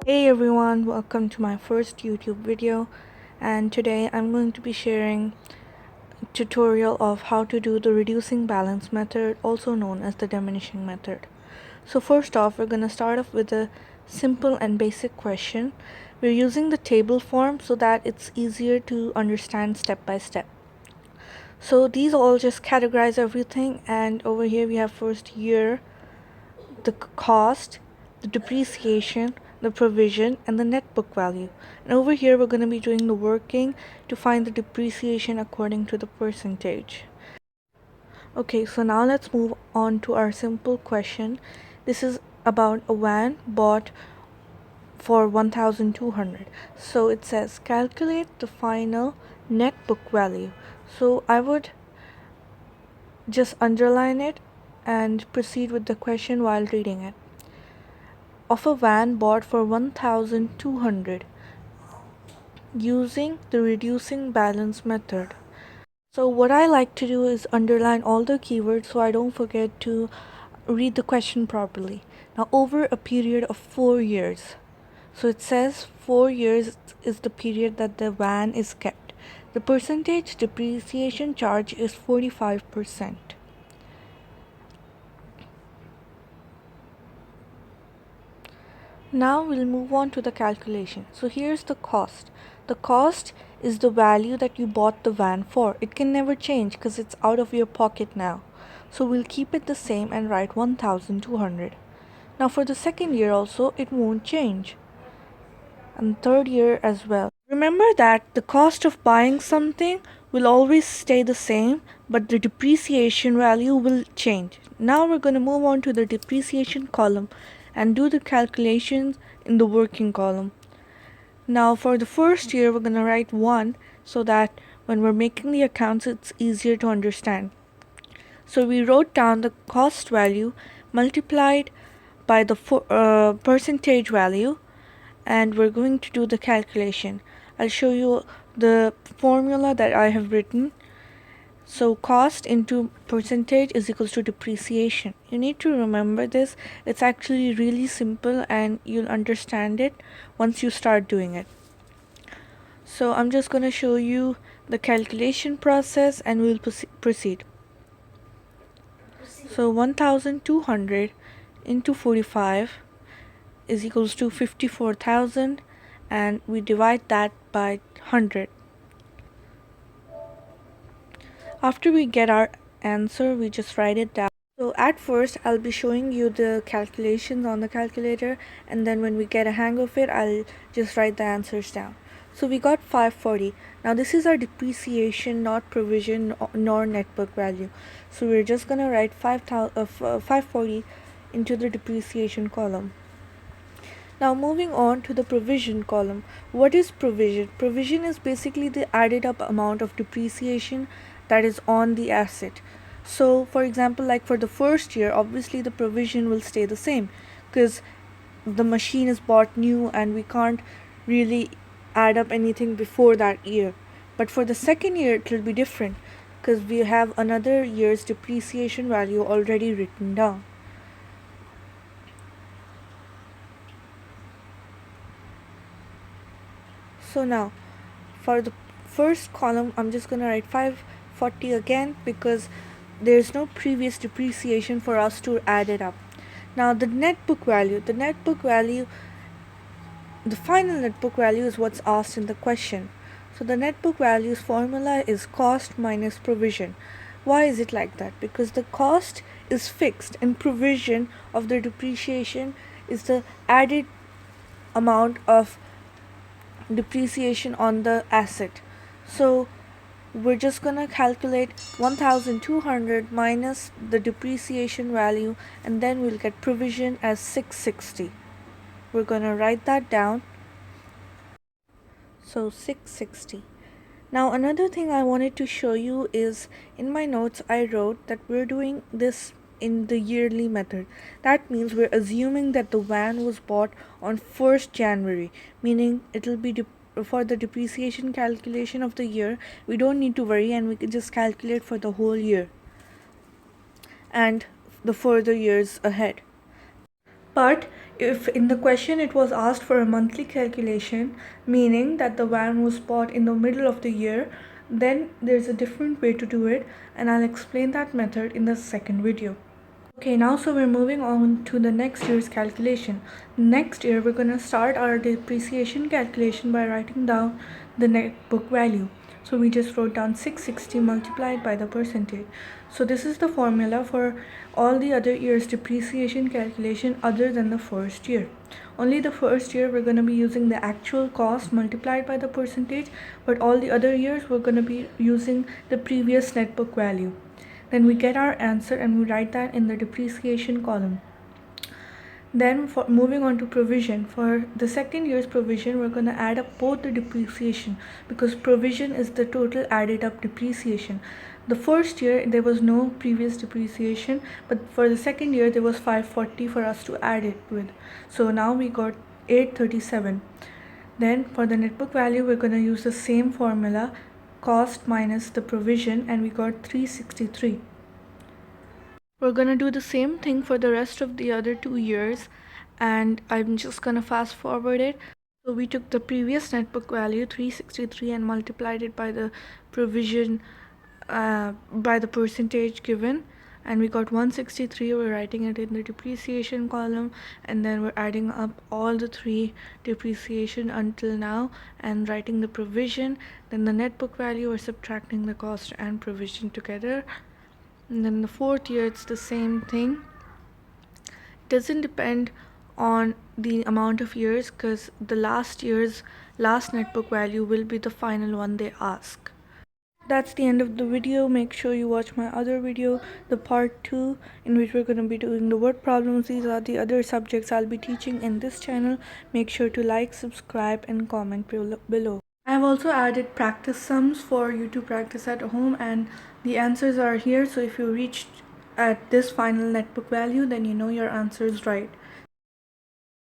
Hey everyone, welcome to my first YouTube video, and today I'm going to be sharing a tutorial of how to do the reducing balance method, also known as the diminishing method. So first off, we're going to start off with a simple and basic question. We're using the table form so that it's easier to understand step by step. So these all just categorize everything, and over here we have first year, the cost, the depreciation, the provision, and the net book value. And over here we're going to be doing the working to find the depreciation according to the percentage. Okay, so now let's move on to our simple question. This is about a van bought for 1200. So it says calculate the final net book value. So I would just underline it and proceed with the question while reading it. Of a van bought for 1200 using the reducing balance method. So what I like to do is underline all the keywords so I don't forget to read the question properly. Now over a period of 4 years. So it says 4 years is the period that the van is kept. The percentage depreciation charge is 45%. Now we'll move on to the calculation. So here's the cost. The cost is the value that you bought the van for. It can never change because it's out of your pocket now. So we'll keep it the same and write 1200. Now for the second year also, it won't change. And third year as well. Remember that the cost of buying something will always stay the same, but the depreciation value will change. Now we're going to move on to the depreciation column and do the calculations in the working column. Now for the first year, we're going to write 1 so that when we're making the accounts, it's easier to understand. So we wrote down the cost value multiplied by the percentage value, and we're going to do the calculation. I'll show you the formula that I have written. So cost into percentage is equals to depreciation. You need to remember this. It's actually really simple and you'll understand it once you start doing it. So I'm just going to show you the calculation process and we'll proceed. So 1200 into 45 is equals to 54,000, and we divide that by 100. After we get our answer, we just write it down. So at first I'll be showing you the calculations on the calculator, and then when we get a hang of it, I'll just write the answers down. So we got 540. Now this is our depreciation, not provision nor net book value. So we're just gonna write 540 into the depreciation column. Now moving on to the provision column. What is provision? Provision is basically the added up amount of depreciation that is on the asset. So for example, like for the first year, obviously the provision will stay the same because the machine is bought new and we can't really add up anything before that year. But for the second year, it will be different because we have another year's depreciation value already written down. So now for the first column, I'm just gonna write 540 again because there's no previous depreciation for us to add it up. Now the net book value, the final net book value is what's asked in the question. So the net book value's formula is cost minus provision. Why is it like that? Because the cost is fixed and provision of the depreciation is the added amount of depreciation on the asset. So we're just gonna calculate 1200 minus the depreciation value, and then we'll get provision as 660. We're gonna write that down. So 660. Now another thing I wanted to show you is in my notes I wrote that we're doing this in the yearly method. That means we're assuming that the van was bought on 1st January, meaning it'll be for the depreciation calculation of the year, we don't need to worry and we can just calculate for the whole year and the further years ahead. But if in the question it was asked for a monthly calculation, meaning that the van was bought in the middle of the year, then there's a different way to do it, and I'll explain that method in the second video. Okay, now so we're moving on to the next year's calculation. Next year, we're gonna start our depreciation calculation by writing down the net book value. So we just wrote down 660 multiplied by the percentage. So this is the formula for all the other years' depreciation calculation other than the first year. Only the first year we're gonna be using the actual cost multiplied by the percentage, but all the other years we're gonna be using the previous net book value. Then we get our answer and we write that in the depreciation column. Then for moving on to provision, for the second year's provision, we're going to add up both the depreciation, because provision is the total added up depreciation. The first year there was no previous depreciation, but for the second year there was 540 for us to add it with. So now we got 837. Then for the net book value, we're going to use the same formula, cost minus the provision, and we got 363. We're gonna do the same thing for the rest of the other 2 years, and I'm just gonna fast forward it. So we took the previous net book value 363 and multiplied it by the provision, by the percentage given, and we got 163. We're writing it in the depreciation column, and then we're adding up all the three depreciation until now and writing the provision. Then the net book value, we're subtracting the cost and provision together. And then the fourth year it's the same thing. It doesn't depend on the amount of years, because the last year's last net book value will be the final one they ask. That's the end of the video. Make sure you watch my other video, the part 2, in which we're going to be doing the word problems. These are the other subjects I'll be teaching in this channel. Make sure to like, subscribe and comment below. I have also added practice sums for you to practice at home, and the answers are here. So if you reached at this final net book value, then you know your answer is right.